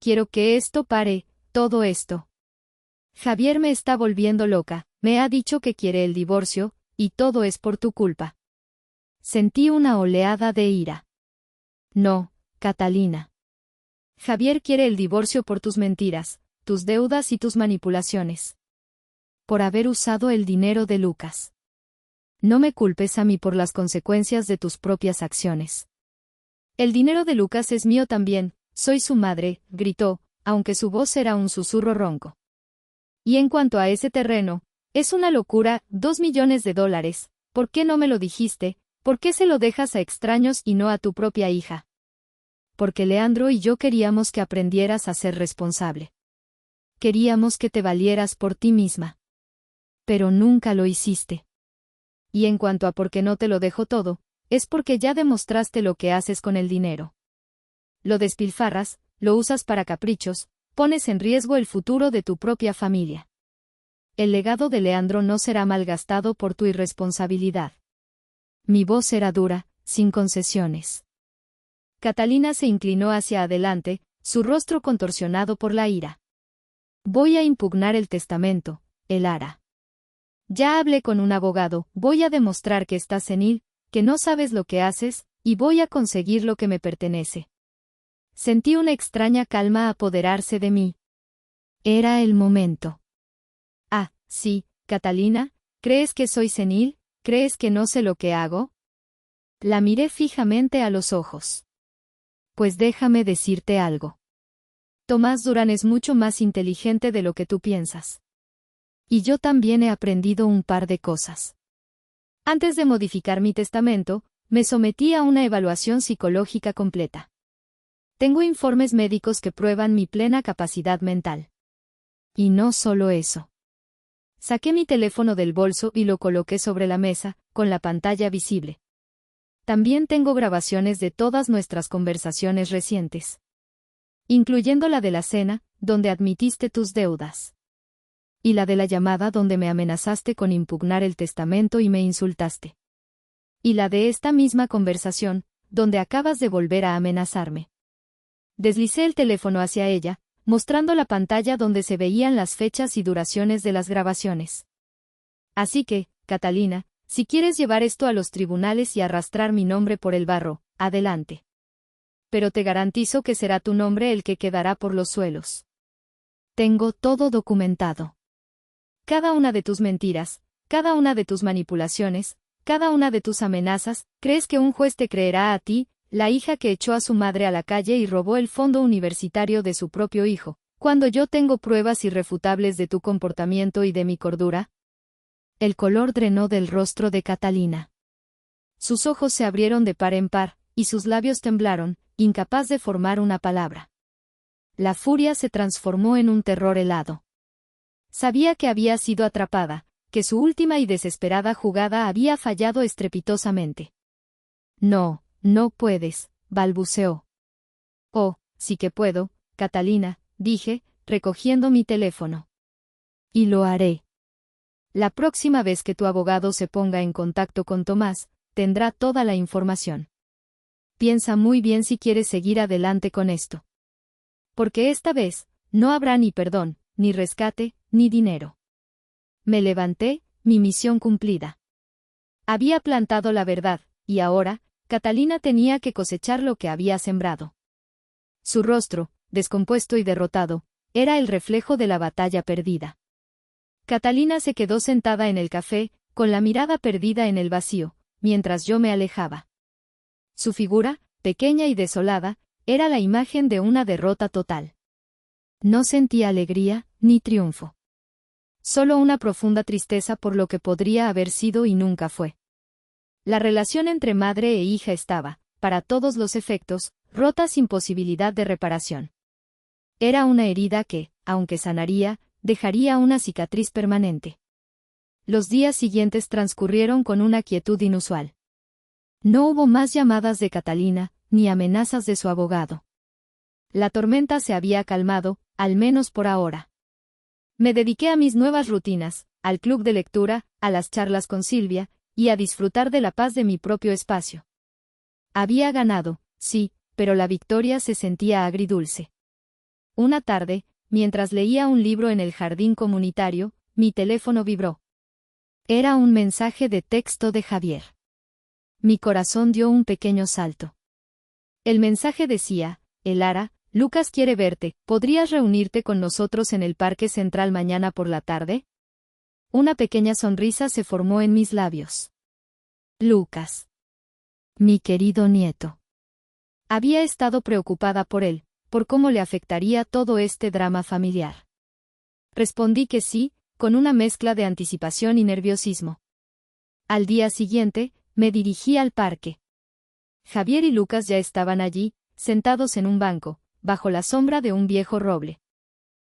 Speaker 1: Quiero que esto pare, todo esto. Javier me está volviendo loca, me ha dicho que quiere el divorcio, y todo es por tu culpa. Sentí una oleada de ira. No, Catalina. Javier quiere el divorcio por tus mentiras, tus deudas y tus manipulaciones. Por haber usado el dinero de Lucas. No me culpes a mí por las consecuencias de tus propias acciones. El dinero de Lucas es mío también, soy su madre, gritó, aunque su voz era un susurro ronco. Y en cuanto a ese terreno, es una locura, $2 millones, ¿por qué no me lo dijiste? ¿Por qué se lo dejas a extraños y no a tu propia hija? Porque Leandro y yo queríamos que aprendieras a ser responsable. Queríamos que te valieras por ti misma. Pero nunca lo hiciste. Y en cuanto a por qué no te lo dejo todo, es porque ya demostraste lo que haces con el dinero. Lo despilfarras, lo usas para caprichos, pones en riesgo el futuro de tu propia familia. El legado de Leandro no será malgastado por tu irresponsabilidad. Mi voz era dura, sin concesiones. Catalina se inclinó hacia adelante, su rostro contorsionado por la ira. Voy a impugnar el testamento, Elara. Ya hablé con un abogado, voy a demostrar que estás senil, que no sabes lo que haces, y voy a conseguir lo que me pertenece. Sentí una extraña calma apoderarse de mí. Era el momento. Ah, sí, Catalina, ¿crees que soy senil? ¿Crees que no sé lo que hago? La miré fijamente a los ojos. Pues déjame decirte algo. Tomás Durán es mucho más inteligente de lo que tú piensas. Y yo también he aprendido un par de cosas. Antes de modificar mi testamento, me sometí a una evaluación psicológica completa. Tengo informes médicos que prueban mi plena capacidad mental. Y no solo eso. Saqué mi teléfono del bolso y lo coloqué sobre la mesa, con la pantalla visible. También tengo grabaciones de todas nuestras conversaciones recientes. incluyendo la de la cena, donde admitiste tus deudas. Y la de la llamada donde me amenazaste con impugnar el testamento y me insultaste. Y la de esta misma conversación, donde acabas de volver a amenazarme. Deslicé el teléfono hacia ella, mostrando la pantalla donde se veían las fechas y duraciones de las grabaciones. Así que, Catalina, si quieres llevar esto a los tribunales y arrastrar mi nombre por el barro, adelante. Pero te garantizo que será tu nombre el que quedará por los suelos. Tengo todo documentado. Cada una de tus mentiras, cada una de tus manipulaciones, cada una de tus amenazas. ¿Crees que un juez te creerá a ti, la hija que echó a su madre a la calle y robó el fondo universitario de su propio hijo, cuando yo tengo pruebas irrefutables de tu comportamiento y de mi cordura? El color drenó del rostro de Catalina. Sus ojos se abrieron de par en par, y sus labios temblaron, incapaz de formar una palabra. La furia se transformó en un terror helado. Sabía que había sido atrapada, que su última y desesperada jugada había fallado estrepitosamente. No, no puedes, balbuceó. Oh, sí que puedo, Catalina, dije, recogiendo mi teléfono. Y lo haré. La próxima vez que tu abogado se ponga en contacto con Tomás, tendrá toda la información. Piensa muy bien si quieres seguir adelante con esto. Porque esta vez, no habrá ni perdón, ni rescate, ni dinero. Me levanté, mi misión cumplida. Había plantado la verdad, y ahora, Catalina tenía que cosechar lo que había sembrado. Su rostro, descompuesto y derrotado, era el reflejo de la batalla perdida. Catalina se quedó sentada en el café, con la mirada perdida en el vacío, mientras yo me alejaba. Su figura, pequeña y desolada, era la imagen de una derrota total. No sentía alegría, ni triunfo. Solo una profunda tristeza por lo que podría haber sido y nunca fue. La relación entre madre e hija estaba, para todos los efectos, rota sin posibilidad de reparación. Era una herida que, aunque sanaría, dejaría una cicatriz permanente. Los días siguientes transcurrieron con una quietud inusual. No hubo más llamadas de Catalina, ni amenazas de su abogado. La tormenta se había calmado, al menos por ahora. Me dediqué a mis nuevas rutinas, al club de lectura, a las charlas con Silvia, y a disfrutar de la paz de mi propio espacio. Había ganado, sí, pero la victoria se sentía agridulce. Una tarde, mientras leía un libro en el jardín comunitario, mi teléfono vibró. Era un mensaje de texto de Javier. Mi corazón dio un pequeño salto. El mensaje decía: Elara, Lucas quiere verte, ¿podrías reunirte con nosotros en el Parque Central mañana por la tarde? Una pequeña sonrisa se formó en mis labios. Lucas. Mi querido nieto. Había estado preocupada por él, por cómo le afectaría todo este drama familiar. Respondí que sí, con una mezcla de anticipación y nerviosismo. Al día siguiente, me dirigí al parque. Javier y Lucas ya estaban allí, sentados en un banco, bajo la sombra de un viejo roble.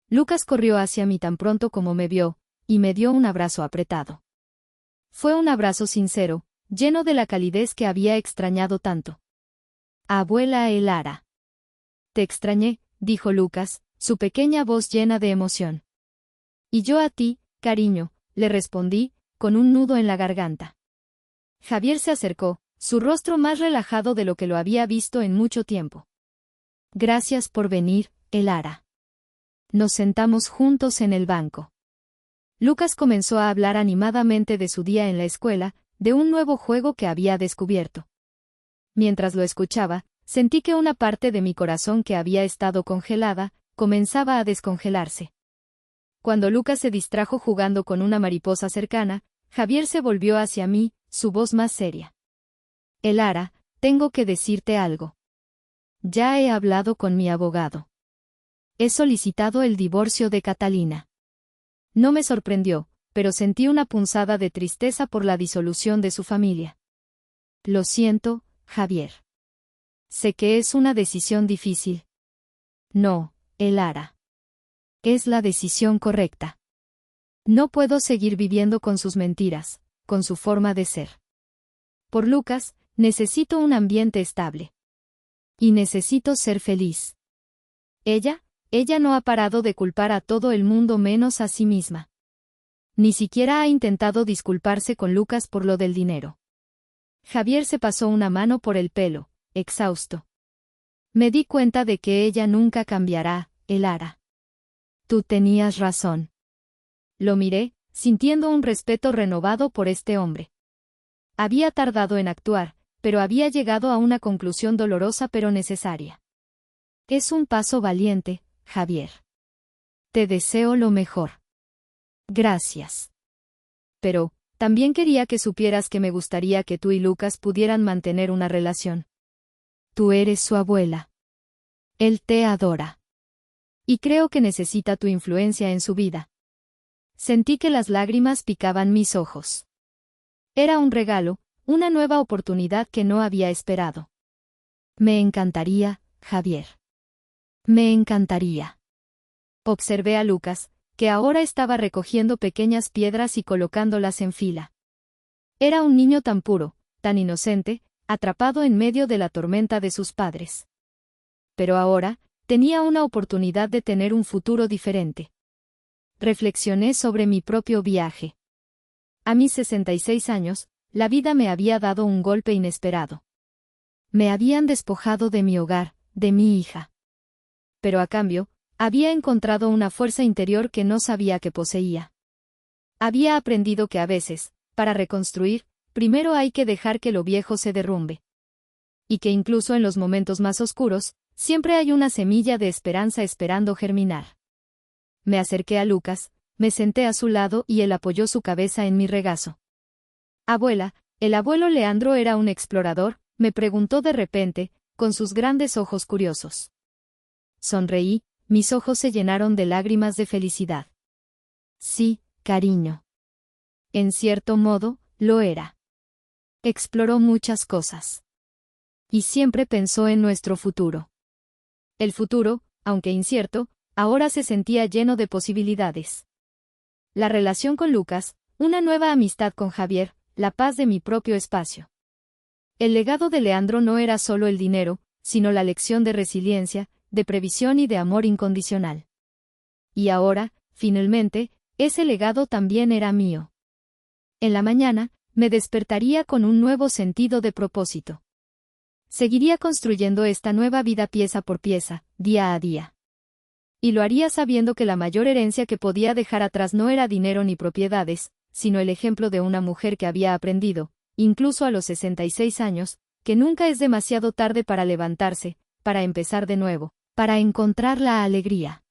Speaker 1: Lucas corrió hacia mí tan pronto como me vio, y me dio un abrazo apretado. Fue un abrazo sincero, lleno de la calidez que había extrañado tanto. Abuela Elara. Te extrañé, dijo Lucas, su pequeña voz llena de emoción. Y yo a ti, cariño, le respondí, con un nudo en la garganta. Javier se acercó, su rostro más relajado de lo que lo había visto en mucho tiempo. Gracias por venir, Elara. Nos sentamos juntos en el banco. Lucas comenzó a hablar animadamente de su día en la escuela, de un nuevo juego que había descubierto. Mientras lo escuchaba, sentí que una parte de mi corazón que había estado congelada, comenzaba a descongelarse. Cuando Lucas se distrajo jugando con una mariposa cercana, Javier se volvió hacia mí, su voz más seria. Elara, tengo que decirte algo. Ya he hablado con mi abogado. He solicitado el divorcio de Catalina. No me sorprendió, pero sentí una punzada de tristeza por la disolución de su familia. Lo siento, Javier. Sé que es una decisión difícil. No, Elara. Es la decisión correcta. No puedo seguir viviendo con sus mentiras, con su forma de ser. Por Lucas, necesito un ambiente estable. Y necesito ser feliz. Ella no ha parado de culpar a todo el mundo menos a sí misma. Ni siquiera ha intentado disculparse con Lucas por lo del dinero. Javier se pasó una mano por el pelo, exhausto. Me di cuenta de que ella nunca cambiará, Elara. Tú tenías razón. Lo miré, sintiendo un respeto renovado por este hombre. Había tardado en actuar, pero había llegado a una conclusión dolorosa pero necesaria. Es un paso valiente, Javier. Te deseo lo mejor. Gracias. Pero, también quería que supieras que me gustaría que tú y Lucas pudieran mantener una relación. Tú eres su abuela. Él te adora. Y creo que necesita tu influencia en su vida. Sentí que las lágrimas picaban mis ojos. Era un regalo, una nueva oportunidad que no había esperado. Me encantaría, Javier. Me encantaría. Observé a Lucas, que ahora estaba recogiendo pequeñas piedras y colocándolas en fila. Era un niño tan puro, tan inocente, atrapado en medio de la tormenta de sus padres. Pero ahora, tenía una oportunidad de tener un futuro diferente. Reflexioné sobre mi propio viaje. A mis 66 años, la vida me había dado un golpe inesperado. Me habían despojado de mi hogar, de mi hija. Pero a cambio, había encontrado una fuerza interior que no sabía que poseía. Había aprendido que a veces, para reconstruir, primero hay que dejar que lo viejo se derrumbe. Y que incluso en los momentos más oscuros, siempre hay una semilla de esperanza esperando germinar. Me acerqué a Lucas, me senté a su lado y él apoyó su cabeza en mi regazo. Abuela, ¿el abuelo Leandro era un explorador?, me preguntó de repente, con sus grandes ojos curiosos. Sonreí, mis ojos se llenaron de lágrimas de felicidad. Sí, cariño. En cierto modo, lo era. Exploró muchas cosas. Y siempre pensó en nuestro futuro. El futuro, aunque incierto, ahora se sentía lleno de posibilidades. La relación con Lucas, una nueva amistad con Javier, la paz de mi propio espacio. El legado de Leandro no era solo el dinero, sino la lección de resiliencia, de previsión y de amor incondicional. Y ahora, finalmente, ese legado también era mío. En la mañana, me despertaría con un nuevo sentido de propósito. Seguiría construyendo esta nueva vida pieza por pieza, día a día. Y lo haría sabiendo que la mayor herencia que podía dejar atrás no era dinero ni propiedades, sino el ejemplo de una mujer que había aprendido, incluso a los 66 años, que nunca es demasiado tarde para levantarse, para empezar de nuevo, para encontrar la alegría.